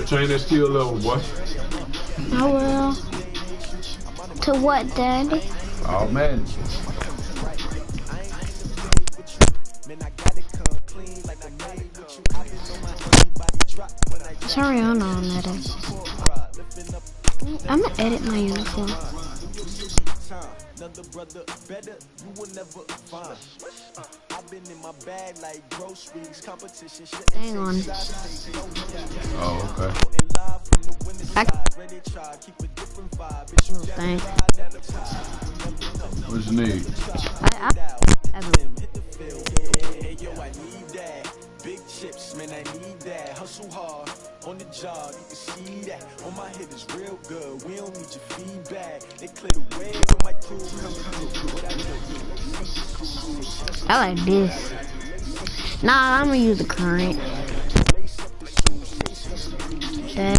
Train that skill level, boy. I will. To what, Daddy? Oh, man. Sorry, I know that is. I'm gonna edit my uniform. Another brother better, you will never find. I've been in my bag like groceries, competition. Hang on. Oh, okay. Thanks. What you need? Big chips, man, I need that. Hustle hard on the job, you can see that. On my head is real good. We don't need your feedback. They clear the way with my crew coming through. What I do? I like this. Nah, I'm gonna use the current. Okay.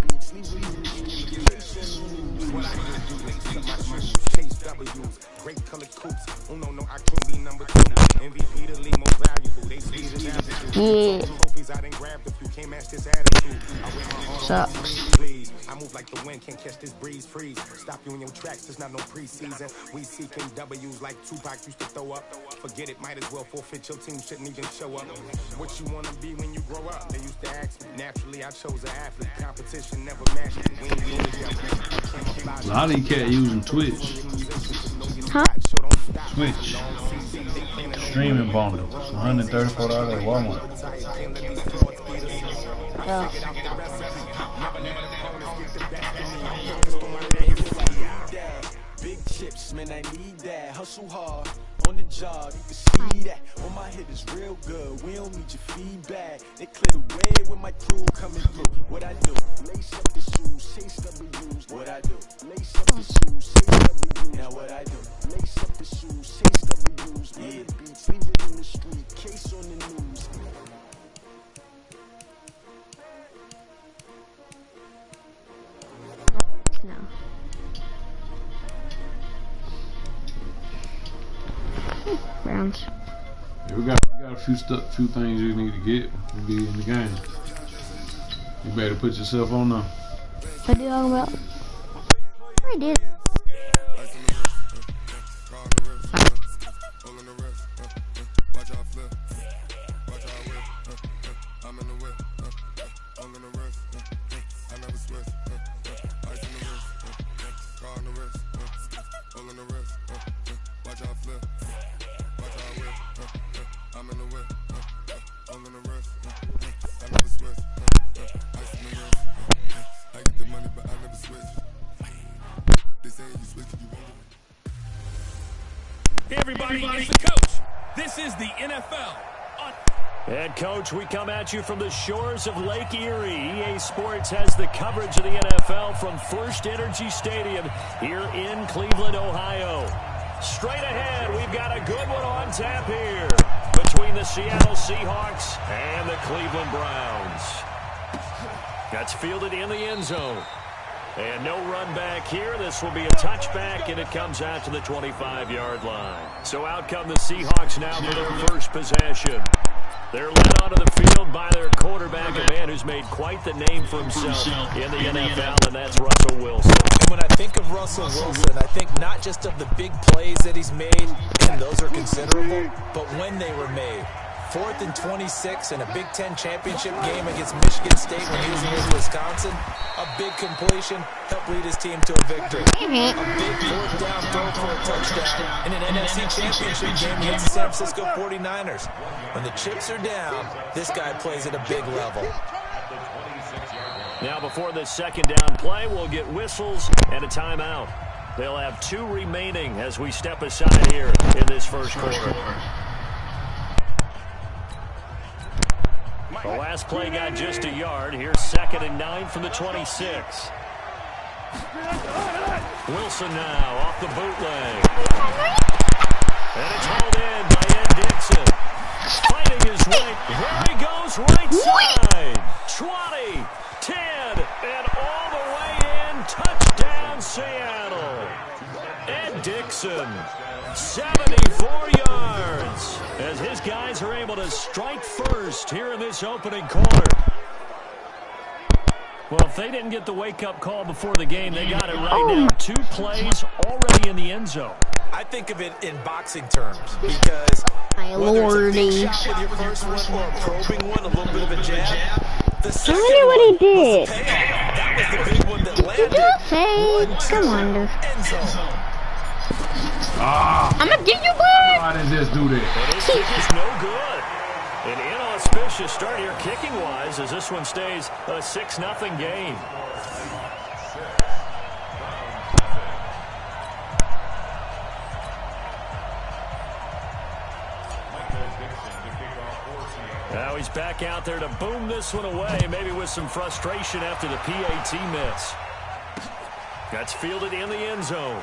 Great color coops. Oh no, I can't be number 2. MVP the league most valuable. They see it as Yeah. trophies I didn't grab if you can't match this attitude. I wear my heart Sucks. please. I move like the wind, can't catch this breeze, freeze. Stop you in your tracks, there's not no preseason. We seeking W's like Tupac used to throw up. Forget it, might as well forfeit. Your team shouldn't even show up. What you wanna be when you grow up? They used to ask me. Naturally, I chose an athlete. Competition never matched me. We ain't been together. A lot of these cats using Twitch. Huh? Twitch. Streaming bundle. It's $134 at Walmart. Yeah. Big chips, man, I need that. Hustle hard on the job, you can see that. On my head is real good. We don't need your feedback. They clear the way with my crew coming through. What I do? Lace up the shoes, chase W's. What I do? Lace up the shoes, chase W's. Now what I do? Lace up the shoes, chase W's. Yeah, beats, leave it in the street, case on the news. No. Browns. Yeah, we got a few things you need to get to be in the game. You better put yourself on them. What are you talking about? I did. Hey everybody, it's the coach. This is the NFL. And coach, we come at you from the shores of Lake Erie. EA Sports has the coverage of the NFL from First Energy Stadium here in Cleveland, Ohio. Straight ahead, we've got a good one on tap here between the Seattle Seahawks and the Cleveland Browns. That's fielded in the end zone. And no run back here. This will be a touchback, and it comes out to the 25-yard line. So out come the Seahawks now for their first possession. They're led onto the field by their quarterback, a man who's made quite the name for himself in the NFL, and that's Russell Wilson. And when I think of Russell Wilson, I think not just of the big plays that he's made, and those are considerable, but when they were made. 4th and 26 in a Big Ten championship game against Michigan State when he was in Wisconsin. A big completion helped lead his team to a victory. A big 4th down throw for a touchdown in an NFC championship game against the San Francisco 49ers. When the chips are down, this guy plays at a big level. Now before the second down play, we'll get whistles and a timeout. They'll have 2 remaining as we step aside here in this first quarter. The last play got just a yard. Here's 2nd and 9 from the 26. Wilson now off the bootleg. And it's hauled in by Ed Dixon. Fighting his way. There he goes, right side. 20, 10, and all the way in. Touchdown, Seattle. Ed Dixon. 74 yards as his guys are able to strike first here in this opening quarter. Well, if they didn't get the wake-up call before the game, they got it right now. 2 plays already in the end zone. I think of it in boxing terms because whether it's a big shot with your first one or a probing one, a little bit of a jab, the second one what he did. was the payoff. That was the big one that landed. Come on, dude. End zone. I'm gonna get you, bud. Why did this do that? Well, this kick is no good. An inauspicious start here kicking-wise as this one stays a 6-0 game. Now he's back out there to boom this one away, maybe with some frustration after the PAT miss. That's fielded in the end zone.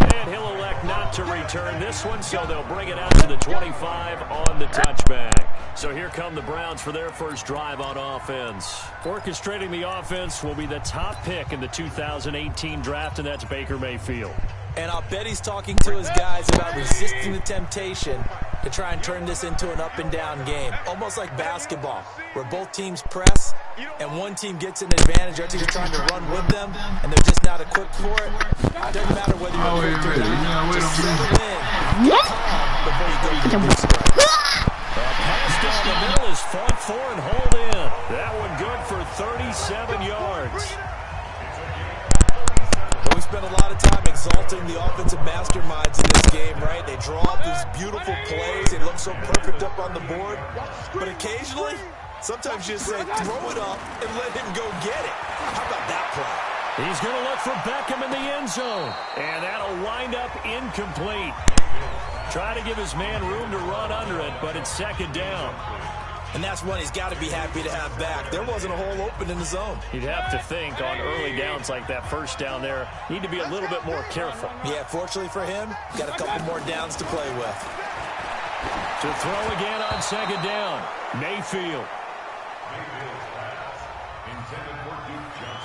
And he'll elect not to return this one, so they'll bring it out to the 25 on the touchback. So here come the Browns for their first drive on offense. Orchestrating the offense will be the top pick in the 2018 draft, and that's Baker Mayfield. And I'll bet he's talking to his guys about resisting the temptation to try and turn this into an up-and-down game. Almost like basketball, where both teams press, and one team gets an advantage, the other team's trying to run with them, and they're just not equipped for it. It doesn't matter whether you're equipped or not. Just settle in, before you go to the big strike. Pass down the middle is fought for and hauled in. That one good for 37 yards. We spent a lot of time exalting the offensive masterminds in this game, right? They draw up these beautiful plays. They look so perfect up on the board. But occasionally, sometimes you just say, throw it up and let him go get it. How about that play? He's going to look for Beckham in the end zone. And that'll wind up incomplete. Try to give his man room to run under it, but it's second down. And that's one he's got to be happy to have back. There wasn't a hole open in the zone. You'd have to think on early downs like that first down there, need to be a little bit more careful. Yeah, fortunately for him, got a couple more downs to play with. To throw again on second down, Mayfield.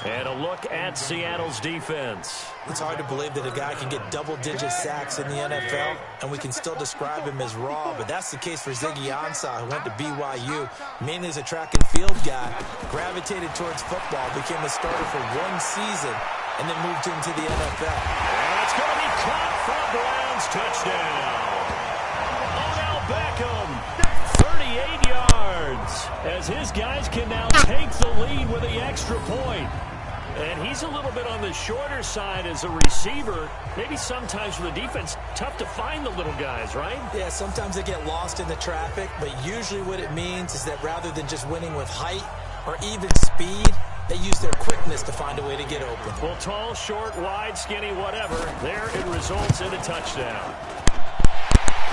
And a look at Seattle's defense. It's hard to believe that a guy can get double-digit sacks in the NFL, and we can still describe him as raw, but that's the case for Ziggy Ansah, who went to BYU, mainly as a track and field guy, gravitated towards football, became a starter for 1 season, and then moved into the NFL. And it's going to be caught for a Browns touchdown. Odell Beckham, 38 yards, as his guys can now take the lead with the extra point. And he's a little bit on the shorter side as a receiver. Maybe sometimes for the defense, tough to find the little guys, right? Yeah, sometimes they get lost in the traffic, but usually what it means is that rather than just winning with height or even speed, they use their quickness to find a way to get open. Well, tall, short, wide, skinny, whatever, there it results in a touchdown.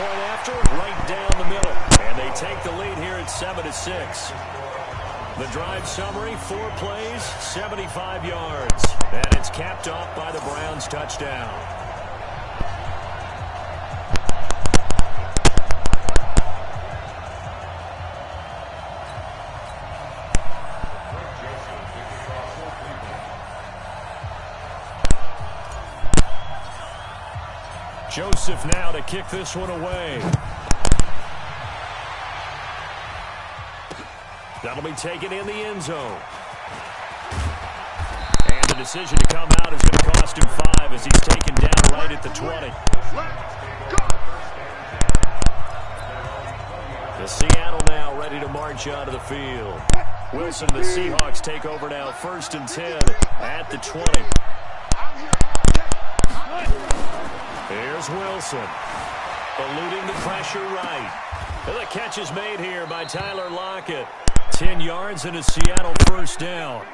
Point after, right down the middle. And they take the lead here at 7-6. The drive summary, 4 plays, 75 yards. And it's capped off by the Browns touchdown. Joseph now to kick this one away. That'll be taken in the end zone. And the decision to come out is going to cost him 5 as he's taken down right at the 20. The Seattle now ready to march out of the field. Wilson, the Seahawks take over now 1st and 10 at the 20. Here's Wilson. Eluding the pressure right. And the catch is made here by Tyler Lockett. 10 yards and a Seattle first down.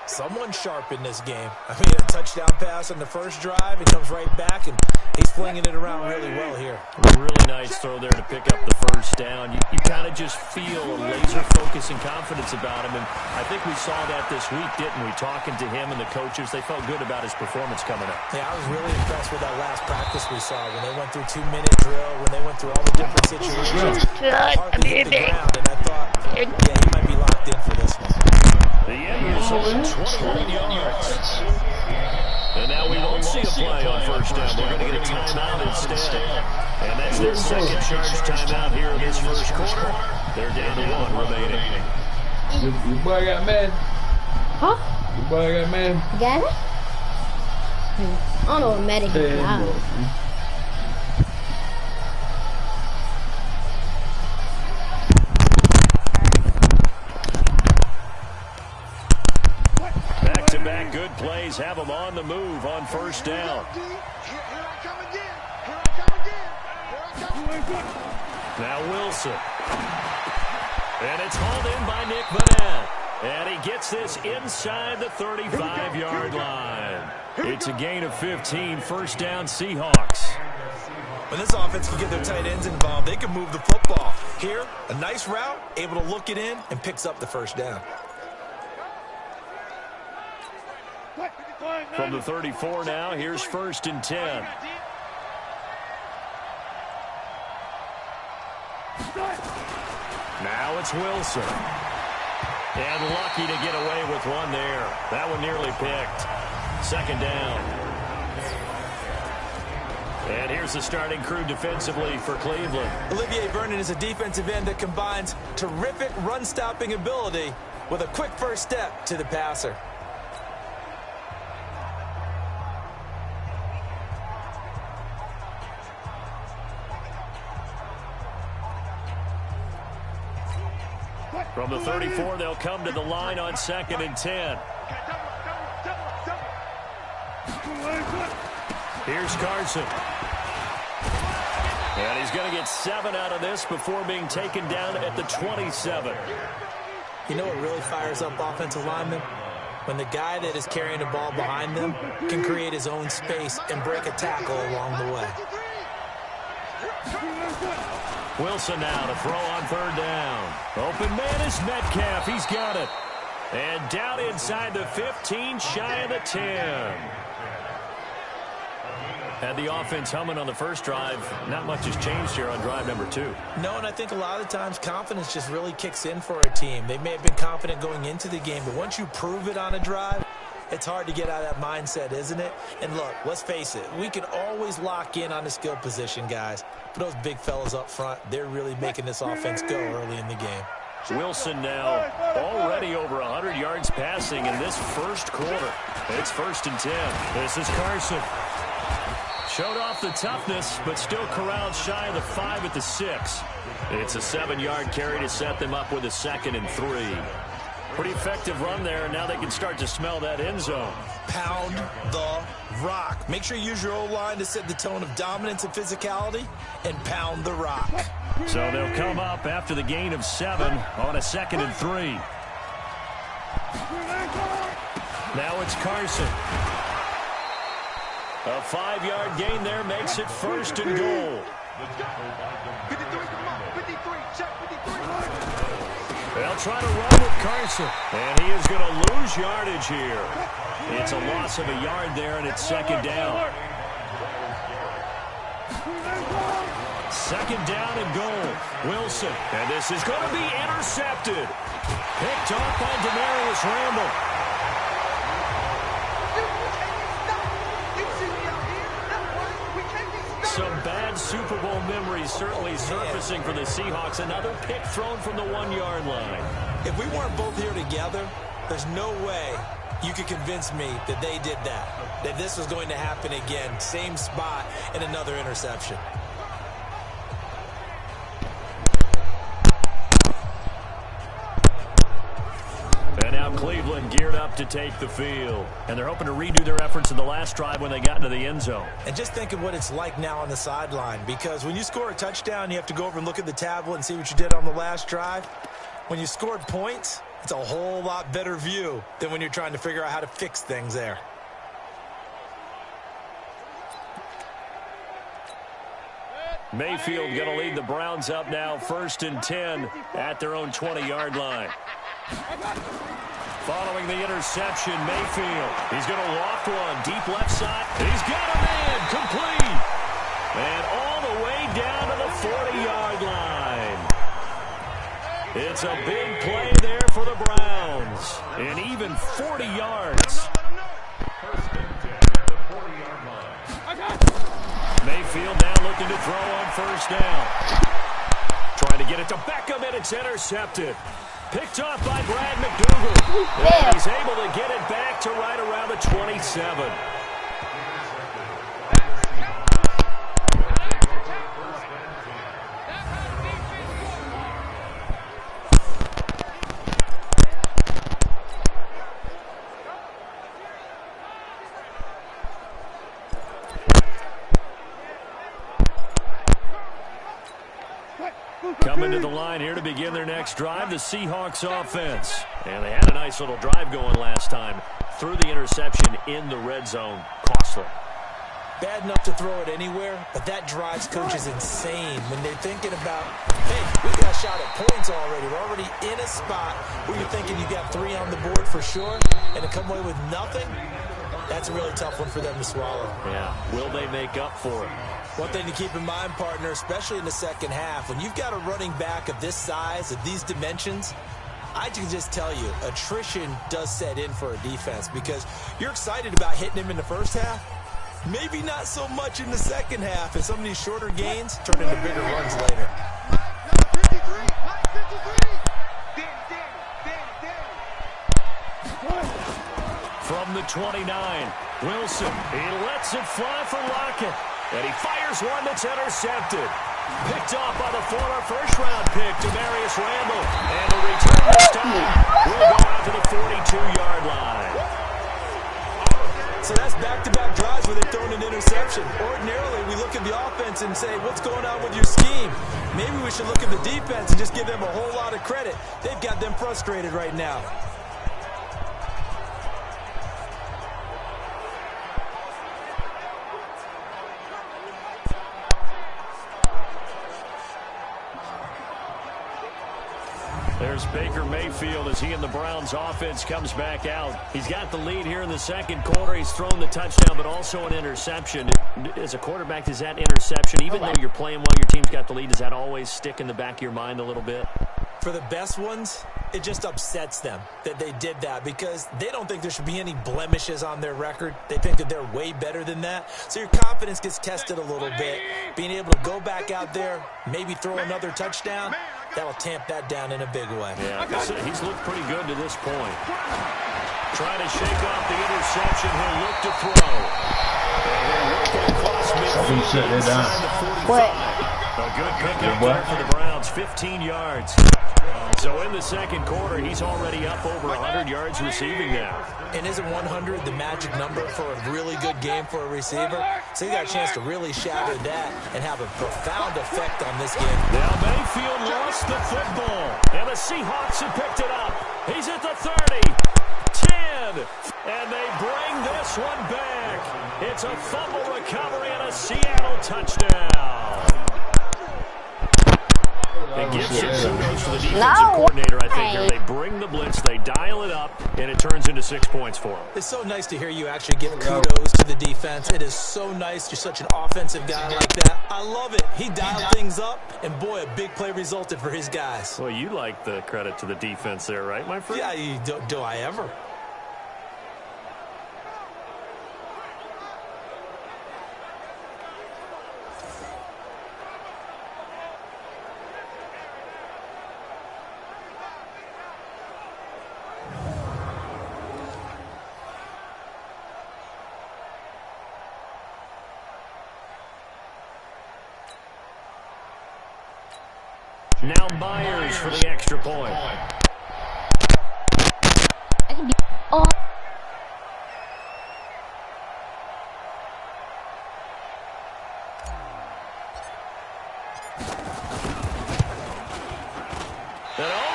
Someone sharp in this game. I mean, a touchdown pass on the first drive. He comes right back, and he's flinging it around really well here. Really nice throw there to pick up the first down. You kind of just feel a laser focus and confidence about him, and I think we saw that this week, didn't we? Talking to him and the coaches, they felt good about his performance coming up. Yeah, I was really impressed with that last practice we saw when they went through 2-minute drill, when they went through all the different situations. Hardly hit the ground, and I thought, yeah, he might be locked in for this one. The end result, 21 yards. And And now we won't see a play on first down. We're going to get a timeout instead. And that's their second charge timeout here in this first quarter. They're down to 1 remaining. Your boy got mad. Huh? Your boy got mad. Got it? I don't know what medic is now. Back-to-back good plays have them on the move on first down. Now Wilson. And it's hauled in by Nick Madden. And he gets this inside the 35-yard line. It's a gain of 15, first down Seahawks. When this offense can get their tight ends involved, they can move the football. Here, a nice route, able to look it in, and picks up the first down. From the 34 now, here's 1st and 10. Now it's Wilson. And lucky to get away with one there. That one nearly picked. 2nd down. And here's the starting crew defensively for Cleveland. Olivier Vernon is a defensive end that combines terrific run-stopping ability with a quick first step to the passer. From the 34, they'll come to the line on 2nd and 10. Here's Carson. And he's going to get 7 out of this before being taken down at the 27. You know what really fires up offensive linemen? When the guy that is carrying the ball behind them can create his own space and break a tackle along the way. Wilson now to throw on 3rd down. Open man is Metcalf. He's got it. And down inside the 15, shy of the 10. Had the offense humming on the first drive. Not much has changed here on drive number 2. No, and I think a lot of the times confidence just really kicks in for a team. They may have been confident going into the game, but once you prove it on a drive, it's hard to get out of that mindset, isn't it? And look, let's face it, we can always lock in on the skill position, guys. But those big fellas up front, they're really making this offense go early in the game. Wilson now already over 100 yards passing in this first quarter. It's 1st and 10. This is Carson. Showed off the toughness, but still corralled shy of the 5 at the 6. It's a 7-yard carry to set them up with a 2nd and 3. Pretty effective run there, and now they can start to smell that end zone. Pound the rock. Make sure you use your O-line to set the tone of dominance and physicality, and pound the rock. So they'll come up after the gain of 7 on a 2nd and 3. Now it's Carson. A 5-yard gain there makes it 1st and goal. They'll try to run with Carson. And he is going to lose yardage here. It's a loss of a yard there, and it's 2nd down. 2nd down and goal. Wilson. And this is going to be intercepted. Picked off by Demarius Randall. Some bad Super Bowl memories certainly surfacing for the Seahawks. Another pick thrown from the 1-yard line. If we weren't both here together, there's no way you could convince me that they did that this was going to happen again. Same spot and another interception. And now Cleveland geared up to take the field. And they're hoping to redo their efforts in the last drive when they got into the end zone. And just think of what it's like now on the sideline, because when you score a touchdown, you have to go over and look at the tablet and see what you did on the last drive. When you scored points, it's a whole lot better view than when you're trying to figure out how to fix things there. Mayfield going to lead the Browns up now, 1st and 10 at their own 20-yard line. Following the interception, Mayfield. He's going to loft one. Deep left side. He's got a man. Complete. And all the way down to the 40-yard line. It's a big play there for the Browns. And even 40 yards. Mayfield now looking to throw on first down. Trying to get it to Beckham, and it's intercepted. Picked off by Brad McDougal. And he's able to get it back to right around the 27. Coming to the line here to begin their next drive, the Seahawks offense. And they had a nice little drive going last time. Threw the interception in the red zone. Costly. Bad enough to throw it anywhere, but that drives coaches insane when they're thinking about, hey, we got a shot at points already. We're already in a spot where you're thinking you got 3 on the board for sure, and to come away with nothing, that's a really tough one for them to swallow. Yeah. Will they make up for it? One thing to keep in mind, partner, especially in the second half, when you've got a running back of this size, of these dimensions, I can just tell you, attrition does set in for a defense because you're excited about hitting him in the first half. Maybe not so much in the second half, and some of these shorter gains turn into bigger runs later. From the 29, Wilson, he lets it fly for Lockett. And he fires one that's intercepted. Picked off by the former first-round pick, Demarius Randall. And the return this time will go out to the 42-yard line. So that's back-to-back drives where they've thrown an interception. Ordinarily, we look at the offense and say, what's going on with your scheme? Maybe we should look at the defense and just give them a whole lot of credit. They've got them frustrated right now. There's Baker Mayfield as he and the Browns offense comes back out. He's got the lead here in the second quarter. He's thrown the touchdown, but also an interception. As a quarterback, does that interception, even though you're playing while your team's got the lead, does that always stick in the back of your mind a little bit? For the best ones, it just upsets them that they did that because they don't think there should be any blemishes on their record. They think that they're way better than that. So your confidence gets tested a little bit. Being able to go back out there, maybe throw another touchdown, that'll tamp that down in a big way. Yeah, he's looked pretty good to this point. Trying to shake off the interception. He'll look to throw. And he'll work it across midfield inside the 45. A good pickup there for the Browns, 15 yards. So in the second quarter, he's already up over 100 yards receiving now. And isn't 100 the magic number for a really good game for a receiver? So he got a chance to really shatter that and have a profound effect on this game. Now Mayfield lost the football, and the Seahawks have picked it up. He's at the 30, 10, and they bring this one back. It's a fumble recovery and a Seattle touchdown. It gives some kudos to the defensive coordinator, I think, here. They bring the blitz, they dial it up, and it turns into 6 points for them. It's so nice to hear you actually give kudos to the defense. It is so nice. You're such an offensive guy like that. I love it. He dialed things up, and boy, a big play resulted for his guys. Well, you like the credit to the defense there, right, my friend? Yeah, do I ever? Now Myers for the extra point. And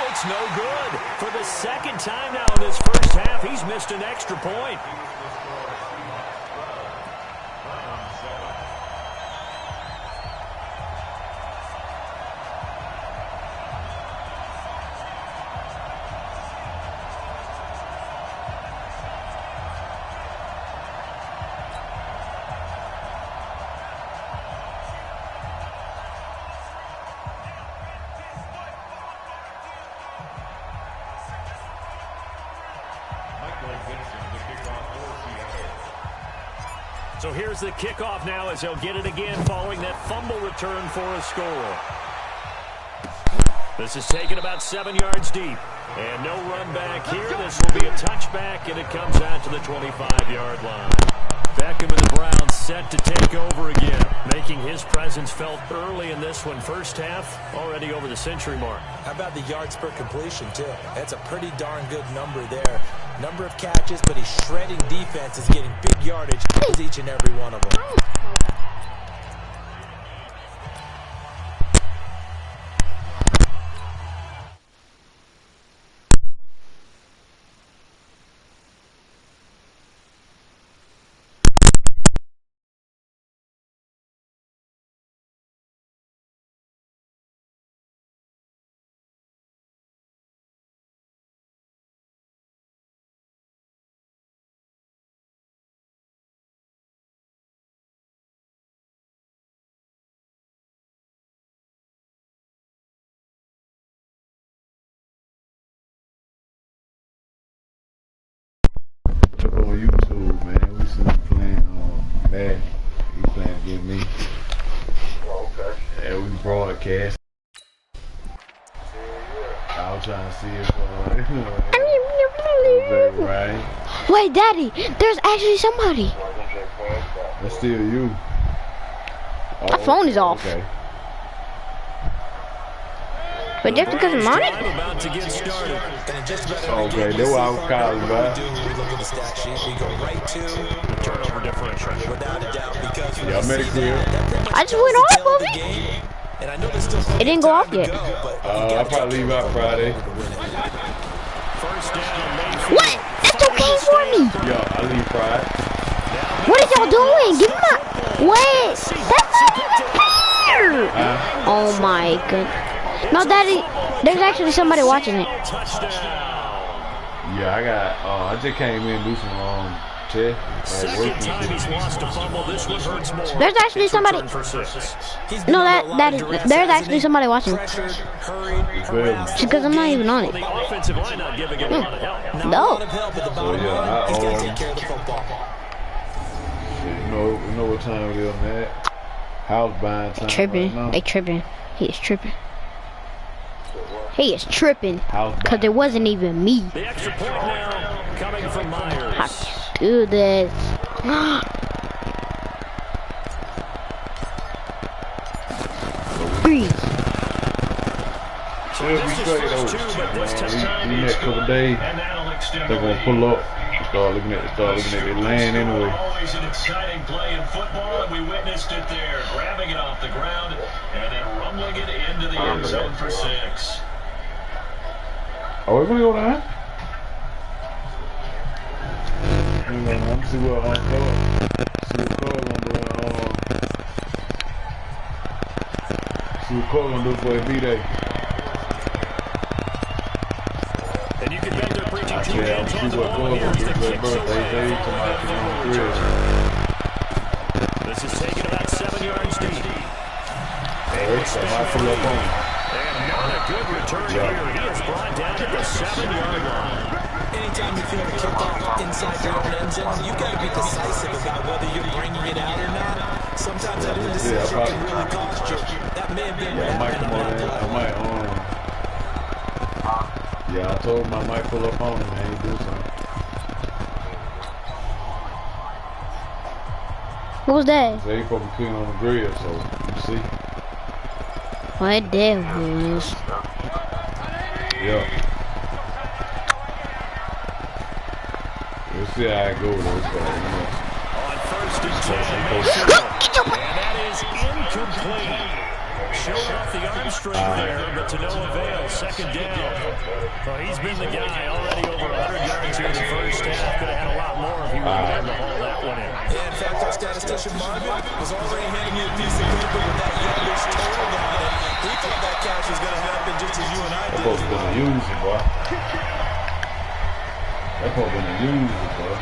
it's no good. For the second time now in this first half, he's missed an extra point. So here's the kickoff now as he'll get it again following that fumble return for a score. This is taken about 7 yards deep. And no run back here. This will be a touchback, and it comes out to the 25-yard line. Beckham and the Browns set to take over again, making his presence felt early in this one. First half, already over the century mark. How about the yards per completion, too? That's a pretty darn good number there. Number of catches, but he's shredding defense, is getting big yardage with each and every one of them. On YouTube, man, we seen him playing Madden. He playing against me. Okay. Yeah, we broadcast. I was trying to see if right. Wait, Daddy, there's actually somebody. That's still you. My phone is off. Okay. But just because I'm on it? About to get started. Okay, that's what I was calling about. We look at the stat sheet. We go right to Turnover differential. without a doubt, because Yeah, I made it clear. I just went off of it. And I know there's still It didn't go off yet. I'll probably leave out Friday. First down, What? That's okay for me. Yo, I leave Friday. What are y'all doing? Give me my... Wait. That's not even fair. Oh my goodness. No, Daddy, there's actually somebody watching it. Yeah, I just came in and do some test. Second time he's lost a fumble. This one hurts more. There's actually somebody. No, there's actually somebody watching. Because I'm not even on it. The offensive line not giving him a lot of help. No. So yeah, you know what time it is, man. House buying time. Tripping. Right now. They tripping. He is tripping. He is tripping. House Because buying. it wasn't even me. The extra point now coming from Myers. How to do this. Freeze. We'll be straight though. The next couple of days, they're gonna pull up. Start looking at the land anyway. Always an exciting play in football, and we witnessed it there, grabbing it off the ground and then rumbling it into the end zone for 6. Oh, we're gonna go down. I'm see what Cole gonna do for his B-Day. And you can bet they're preaching two Yeah, hands on see the what ball. Cole Here's gonna do the for his kicks birthday. away. Tomorrow This is taken about 7 yards deep. I pull up on him. And not a good return here. He is brought down at the 7-yard line. Anytime you feel the kickoff inside your own end zone, you've got to be decisive about whether you're bringing it out or not. Sometimes that indecision can really cost you. That may have been I might come on in. I might yeah, I told him I might pull up on him, man. He do something. What was that? So he probably cooking on the grill, so you see. What that was? Yeah. We'll see how it goes, though. So, On first and 10. And that is incomplete. Showing off the arm strength there, but to no avail. Second down. So he's been the guy already over 100 yards here in the first half. Could have had a lot more if he would have been able to haul that one in. Yeah, in fact, our statistician Marvin was already handing you a piece of paper with that yardage total on it. He thought that catch was going to happen just as you and I that did. boy's gonna use it, boy. That boy's gonna use it, boy.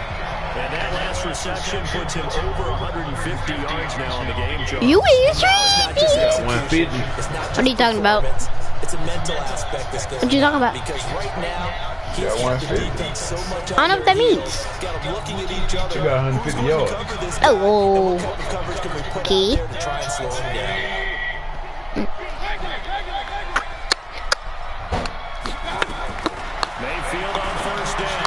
And that last reception puts him over 150 yards now on the game, Joe. You is Not just execution. 150. It's not just What are you talking about? performance. It's a mental aspect that's going What you talking about? Because right now, He's got the defense so much. I don't know what that means. Got them looking at each other. You got 150 yards. Oh, okay. To try and slow him down. Mayfield on first down.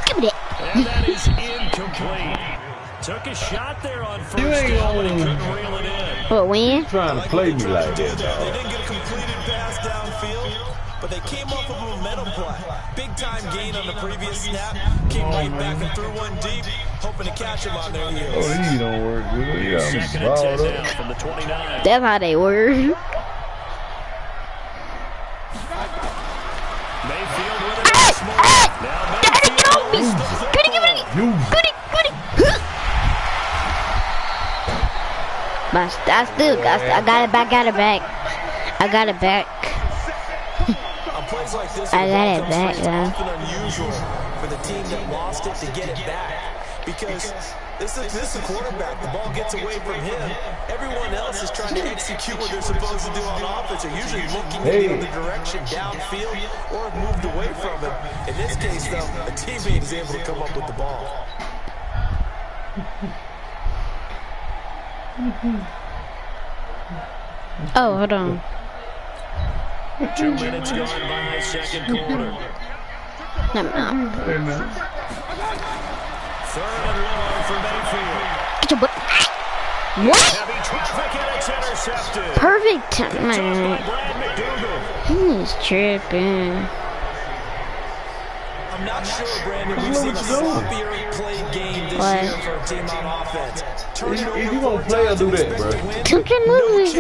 Give me that. And that is incomplete. Took a shot there on first down, but he couldn't reel it in. But when? Trying to play me like that, They dog. didn't get a completed pass downfield, but they came off of a momentum play. Big time gain on the previous snap. Came right back and threw one deep, hoping to catch him on their heels. Oh, these don't work good. Yeah, Second I'm and 10 balled now up. from the 29. That's how they were. Mayfield with it once more. Now Mayfield moves the football. But I still got it back. I got it back. On plays like this, I got it it's back, yeah. often unusual for the team that lost it to get it back. Because this is a quarterback. The ball gets away from him. Everyone else is trying to execute what they're supposed to do on offense. They're usually looking in the other direction downfield or have moved away from him. In this case, though, a teammate is able to come up with the ball. Oh, hold on. 2 minutes gone by second quarter. No. Third and long for Mayfield. Get your butt. What? Heavy traffic and it's intercepted. Perfect Tossed time. by Brad McDougal. He's tripping. I'm not sure, Brandon, we've seen a sloppier play game this What? year for a team on offense. Turning If over you gonna play or do that, bro. Don't you know this?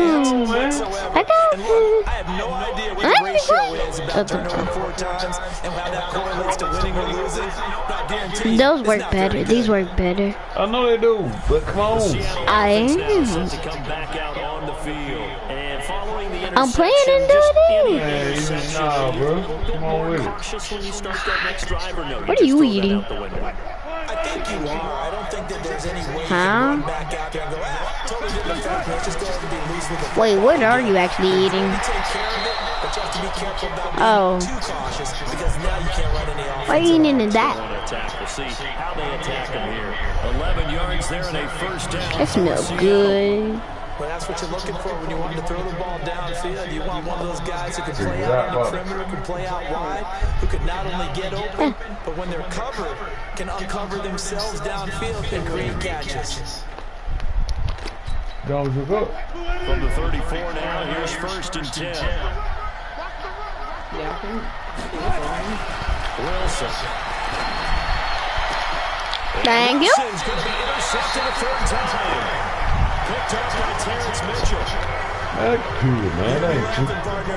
whatsoever. I got And you. look, I have no idea what the ratio is about turnover 4 times and how that correlates to winning or losing. But I guarantee you, Those it's work not better. very These good. work better. I know they do, but come on. Seattle I offense now am. set to come back out on the field. And following the I'm playing interception, and just doing any it. Man, interception, nah, bro. a little bit Come on more with it. cautious when you start that next drive, or no? What are just you throw that eating? out the window? I think you are. I don't think that there's any way you Huh? can run back out there and go, totally didn't affect me. Let's just go ahead and be loose with the ball. Wait, what are you actually eating? You take care of it, but you have to be careful about being Oh. too cautious because now you can't run any offense. Why are you eating in that? On attack. We'll see how they attack him here. 11 yards there and a first down. That smells good. Well, that's what you're looking for when you want to throw the ball downfield. You want one of those guys who can play out on the perimeter, can play out wide, who can not only get open, but when they're covered, can uncover themselves downfield and create catches. Jones, look up. From the 34 now, here's first and 10. Wilson. Thank you. Wilson's going to be intercepted a third time. Picked up by Terrence Mitchell. That's cool, man. That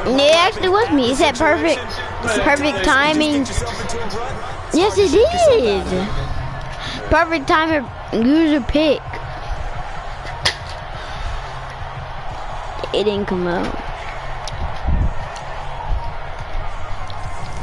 ain't It actually was me. It said perfect timing. Yes, it did. Perfect timing. User pick. It didn't come out.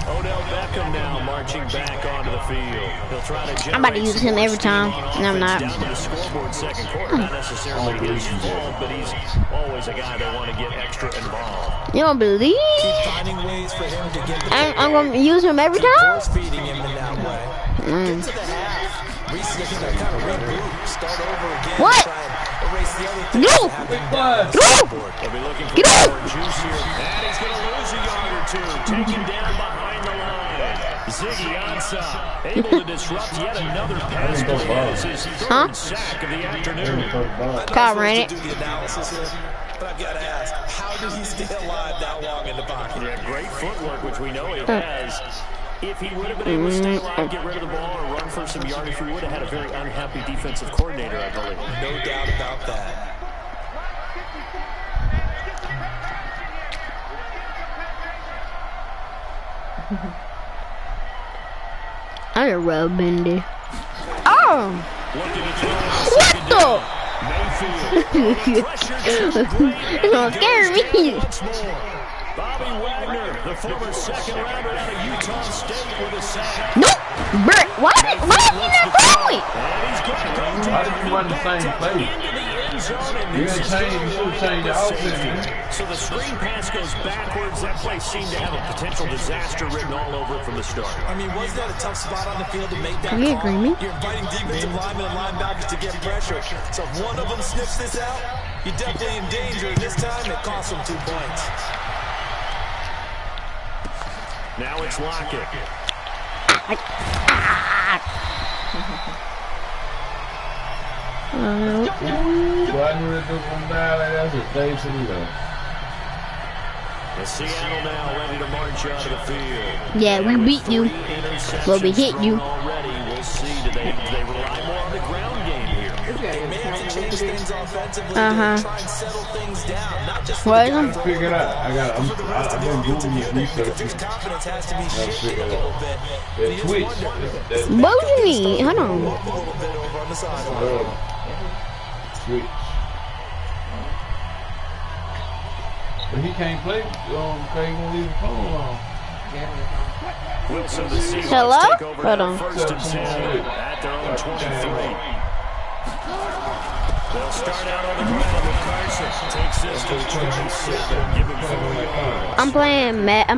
Odell Beckham now marching back onto the field. He'll try to I'm about to use him every time. No, I'm not. Down to the scoreboard second quarter. Not necessarily his fault, but he's always a guy they want to get extra involved. You don't believe? Finding ways for him to get the I'm gonna use him every time. force feeding him in that way. Get to the half. Reset, kind of regroup, start over again. What? Try and erase the other things No. that have been done. They'll be looking for Get out. more juice here. And he's going to lose a yard or two. Taken down behind the line. Ziggy Ansah able to disrupt yet another pass play. That is his third sack of the afternoon. Kyle ran it. Do the analysis here, but I've got to ask, how did he stay alive that long in the pocket? Yeah, great footwork, which we know he has. If he would have been able to stay alive, get rid of the ball, or run for some yardage, we would have had a very unhappy defensive coordinator, I believe. No doubt about that. I'm a rub bendy. Oh! Looking to throw What the? Mayfield. It's gonna scare me. Once more. Bobby Wagner, the former second rounder out of Utah State with a sack. Nope! Brett, why is he not throwing? And he's going to go Why did you run the same play? into the end end zone, and this is going to wind up the safety. So the screen pass goes backwards. That play seemed to have a potential disaster written all over it from the start. I mean, wasn't that a tough spot on the field to make that Can you call? agree me? You're inviting defensive linemen and linebackers to get pressure. So if one of them sniffs this out, you're definitely in danger. And this time, it costs them 2 points. Now it's Lockett. And Seattle now ready to march out of the field. Yeah, we beat you, but we hit you. Already, we'll see. Do they rely more on the ground game here? They may have to change things offensively to Uh-huh. try and settle things down. Not just What? Figure it out. I've been doing this research. His confidence has to be shaken a little bit. That Twitch. What do you mean? Hold on. A little bit over on the sideline. Twitch. But he can't play. He won't leave the phone on. Wilson, the Seahawks Hello? take over Hold now, on. 1st and 10 at their own 23. They'll start out on the ground with Carson. Takes this to 27. Give him 4 yards. I'm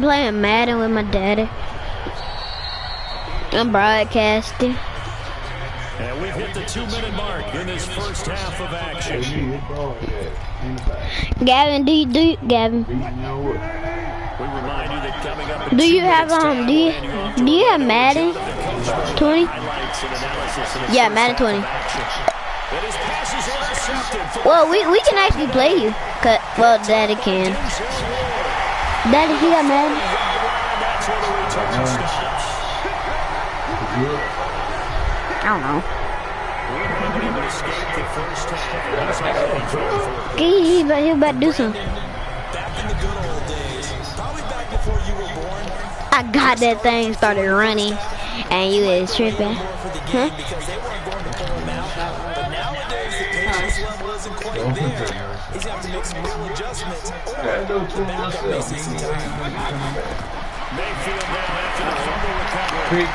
playing Madden with my daddy. I'm broadcasting. And we've hit the 2-minute mark in this first half of action. Gavin, Gavin, We remind you that coming up do you have do you have Madden 20? Yeah, Madden 20. Well, we can actually play you. Well, Daddy can. Daddy, he got Madden. I don't know. He about to do something. Back in the good old days, probably back before you were born. I got that thing started running, and you was tripping. Huh? Because they weren't going to pull him out. But nowadays, the patience level isn't quite there. He's going to have to make some real adjustments. Or the backup may see some time. Mayfield now after the fumble recovery.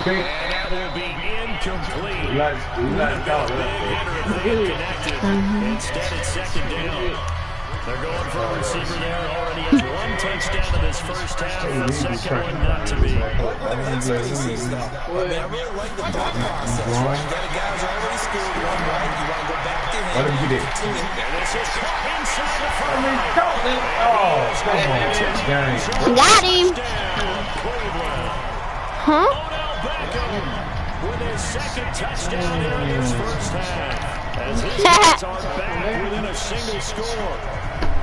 And that will be incomplete. Big hitter connected. Instead, it's 2nd down. They're going for a receiver there. Already has 1 touchdown in this first half. The second one not to be. That's what he sees, though. I mean, I really like the thought process. Right? You got a guy who's already scored one, right? You want to go back to him. And this is caught inside the front. Got him. Huh? With his 2nd touchdown here in his first half. As his Hits are back within a single score.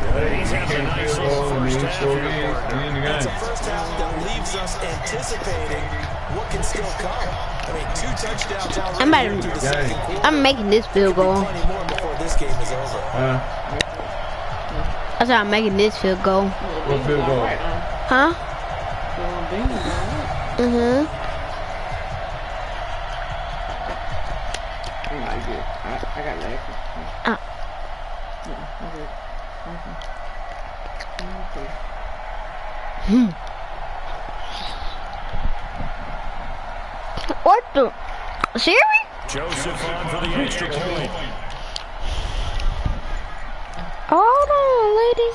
He's having a nice little first half here. It's a first half that leaves us anticipating what can still come. I mean, 2 touchdowns already into the second quarter. I'm making this field goal. Plenty more before this game is over. I said I'm making this field goal. What field goal? Huh? Mm-hmm. I got legs. What the? Siri? Joseph on for the extra point. Hold on, lady.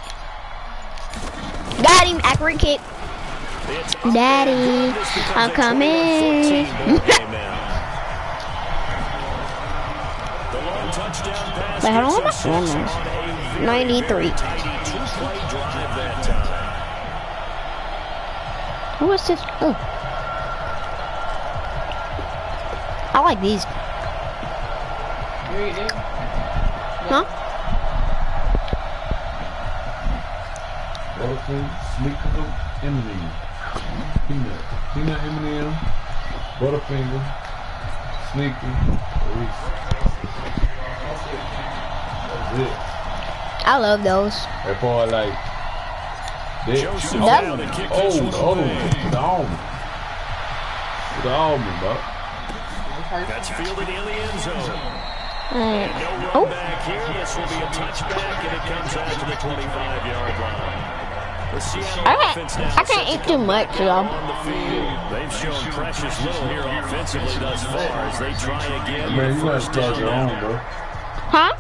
Got him. Accurate kick. Daddy, I'm coming. Wait, hold on. What am I saying? 93. Who is this? Oh. I like these. Huh? Butterfinger, Sneaker, M&M. Peanut M&M, Butterfinger, Sneaker, Reese. That's it. I love those. That boy like that. The almond, bro. That's fielded in the end zone. Oh. No run back here. This will be a touchback, and it comes out to the 25-yard line. The Seattle offense now I can't eat too much, though. on the field. They've shown precious little here offensively thus far as they try again. Man, you gotta start your own, bro. Huh?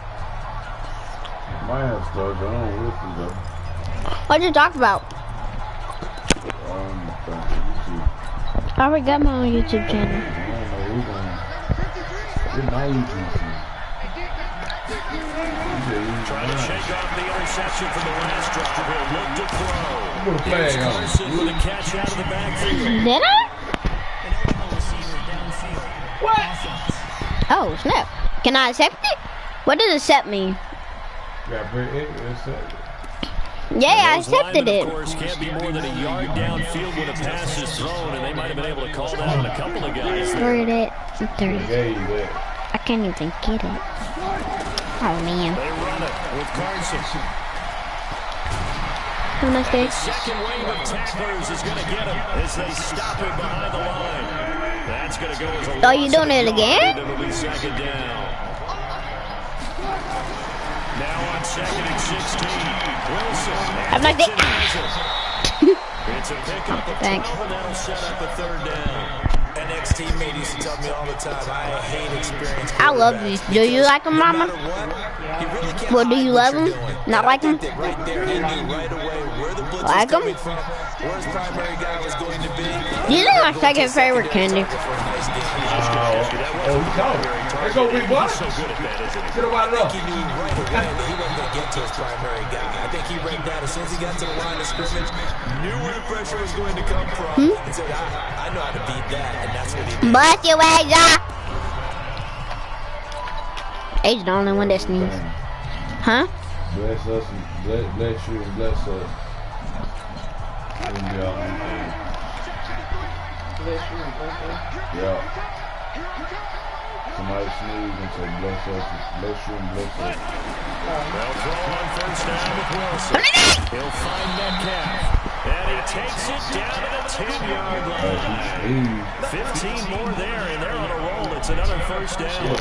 might have started your own listen though. What you talk about? I already got my own YouTube channel. I don't know who's my YouTube channel. Trying to shake off the interception from the last drive. He'll look to throw. Put a flag on. Carson with a catch out of the backfield. Did I? What? Oh, snap. Can I accept it? What does accept mean? Yeah, I accepted it. Of course, can't be more than a yard downfield when a pass is thrown, and they might have been able to call that on a couple of guys there. I can't even get it. Oh, man. They run it with Carson. Have a nice day. Second wave of tacklers is going to get him as they stop him behind the line. That's going to go as a Oh, you doing it again? It'll be second down. Now on second and 16. Wilson. Have a nice day. It's a pickup of 12, and that'll set up a third down. An ex-teammate used to tell me all the time, I hate experience. I love you. Do you like him, Mama? Well, do you love him? Not like him? Right there, he knew right away where the blitz Like was him? coming from, where his primary guy was going to be. These are my second favorite candy. Let's go, big boy. So good at that, isn't he? Get him out of I think he knew right away that he wasn't going to get to his primary guy. I think he read that as soon as he got to the line of scrimmage, knew where the pressure was going to come from, and said, I know how to beat that, and that's what he did. Bless you, Asia. Asia's the only one that sneezes. Huh? Bless us and bless you and bless us. Yeah. Somebody sneeze and say bless us, bless you and bless us. They'll throw on first down with Wilson. He'll find Metcalf. And he takes it down to the 10-yard line. 15 more there, and they're on a roll. It's another first down.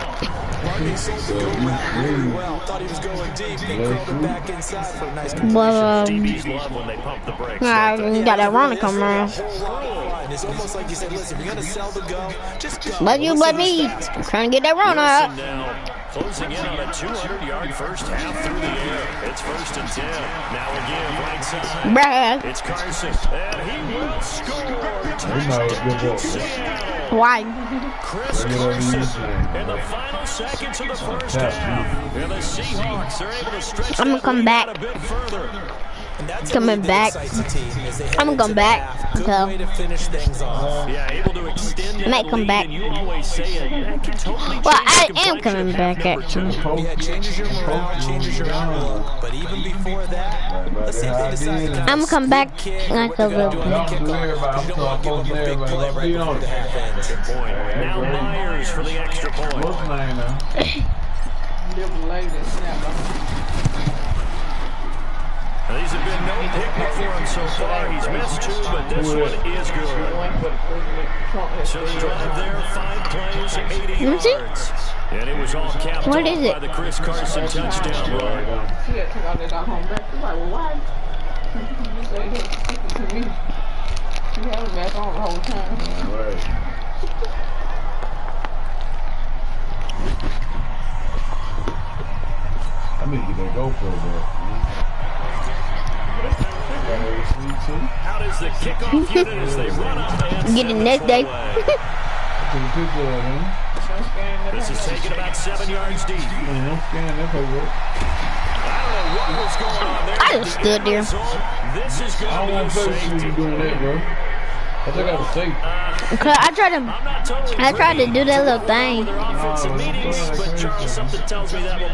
He sold the go route really well. Thought he was going deep. They curled it back inside for a nice completion. Well, DBs love when they pump the brakes. you got that run to come around. It's almost like you said, listen, if you're going to sell the go, just go. Let you let me. I'm trying to get that run out. Now closing in on a 200-yard first half through the air. It's first and 10. Now again, right side. Bruh. It's Carson, and he will score. Why? Chris Carson in the final seconds of the first half. And the Seahawks are able to stretch I'm gonna come back. a bit further. Coming back. I'm gonna come back. So. Yeah, able to extend that Might come lead, back. and you always say it can totally Well, change I the am coming back complexion of actually. Yeah, changes your morale, changes your outlook. But even before that, let's say they decide to I'm gonna come back like a little bit. Now Myers for the extra point. What's my name now? Now, these have been no picnic for him so far. He's missed two, but this one is good. So the drive there, 5 plays, 80 yards. And it was all capped off by the Chris Carson touchdown run. I need to get that GoPro back. Out is the kickoff unit as they run up and Get it next day. This is taken about 7 yards deep. I don't know what was going on there. I just stood there. This is going I don't want to play with you doing that, bro. I think I was safe. Cause I tried to do that little thing,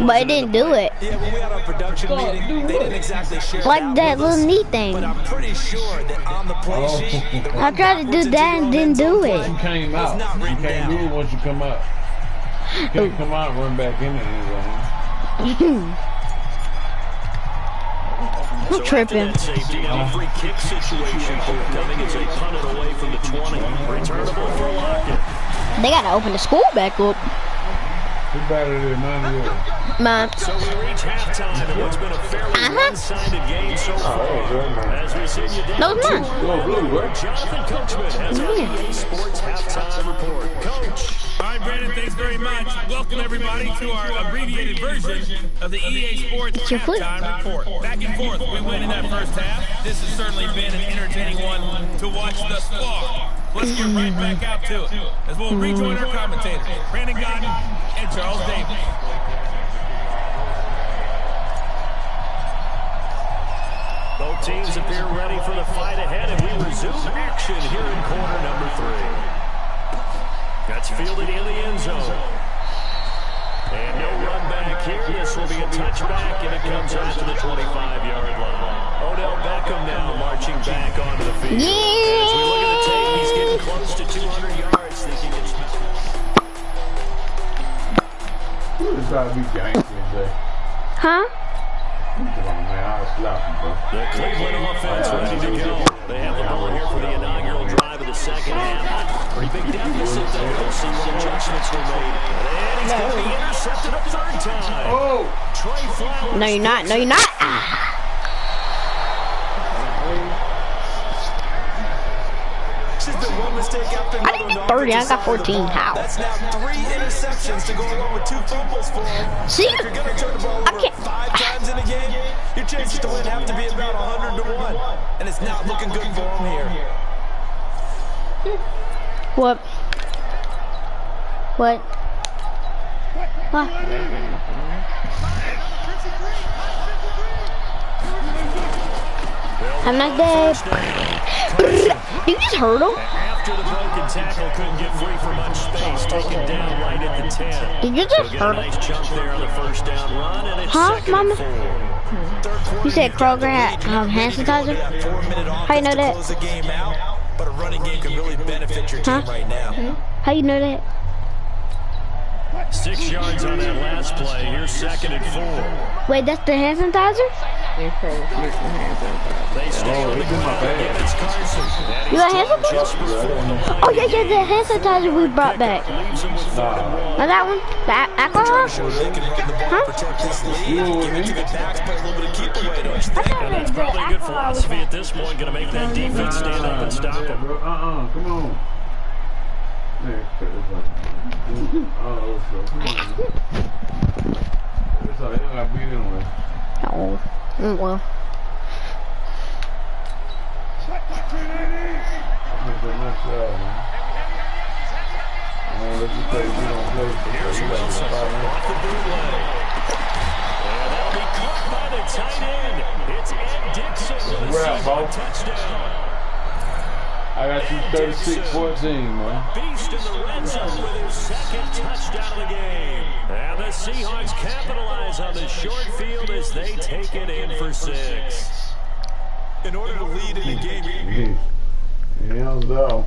but it didn't do it. Yeah, when we had our production meeting, they didn't exactly share like that little knee thing. But I'm pretty sure that on the play sheet, I tried to do that and didn't do it. You came out. You can't do it once you come out. You can't come out and run back in it. I'm tripping. Safety on a free kick situation coming as they punt it away from the 20. Returnable for Lockett. They gotta open the school back up. Who batted it? Man. So we reach halftime in what's been a fairly one-sided game so far. As we No, it's not. Jonathan Coachman has our EA Sports halftime report. Coach. All right, Brandon, thanks very much. Welcome, everybody, to our abbreviated version of the EA Sports halftime report. Back and forth, we win in that first half. This has certainly been an entertaining one to watch thus far. Let's get right back out to it, as we'll rejoin our commentators, Brandon Godden and Charles Davis. Both teams appear ready for the fight ahead, and we resume action here in quarter number 3. That's fielded in the end zone. And no run back here. This will be a touchback, and it comes out to the 25-yard line. Odell Beckham now marching back onto the field. Yeah. And as we look at the tape, he's getting close to 200 yards, thinking it's... It's got to be gangster today. Huh? Come on, man. I'll slap you, bro. The Cleveland offense ready to go. They have the ball here for the inaugural drive of the second half. Pretty big deficit, though. We'll see what adjustments were made. And he's going to be intercepted a third time. Oh! Trey Flowers. No, you're not. No, you're not. One mistake after I didn't get 30. I got 14. How? That's now 3 interceptions to go along with 2 fumbles for him. See? If you're going to turn the ball over 5 times in a game, your chances to win have to be about 100-1. And it's not looking good for him here. What? What? What? I'm not dead. You just hurt him. After the broken tackle, couldn't get free for much space. Taken down right at the 10. Did you just hurt him? Nice jump there on the first down run, and it's second Mama? and 4. You said Kroger had hand sanitizer? How you know that? But a running game can really benefit your team right now. How you know that? 6 yards on that last play. Here's second and 4. Wait, that's the hand sanitizer? They stay on the ground. Again, it's Carson. You got hand sanitizer? Oh, yeah, the hand sanitizer we brought back. Now that one? The alcohol? Huh? And that's probably a good philosophy at this point. Going to make that defense stand up and stop them. Come on. It's all right, you got beat anyway. Oh, well. Here's Wilson off the bootleg. And that'll be caught by the tight end. It's Ed Dixon with a Seahawks touchdown. I got you 36-14, man. Beast in the red zone with his second touchdown of the game. And the Seahawks capitalize on the short field as they take it in for 6. In order to lead in the game, Hands down.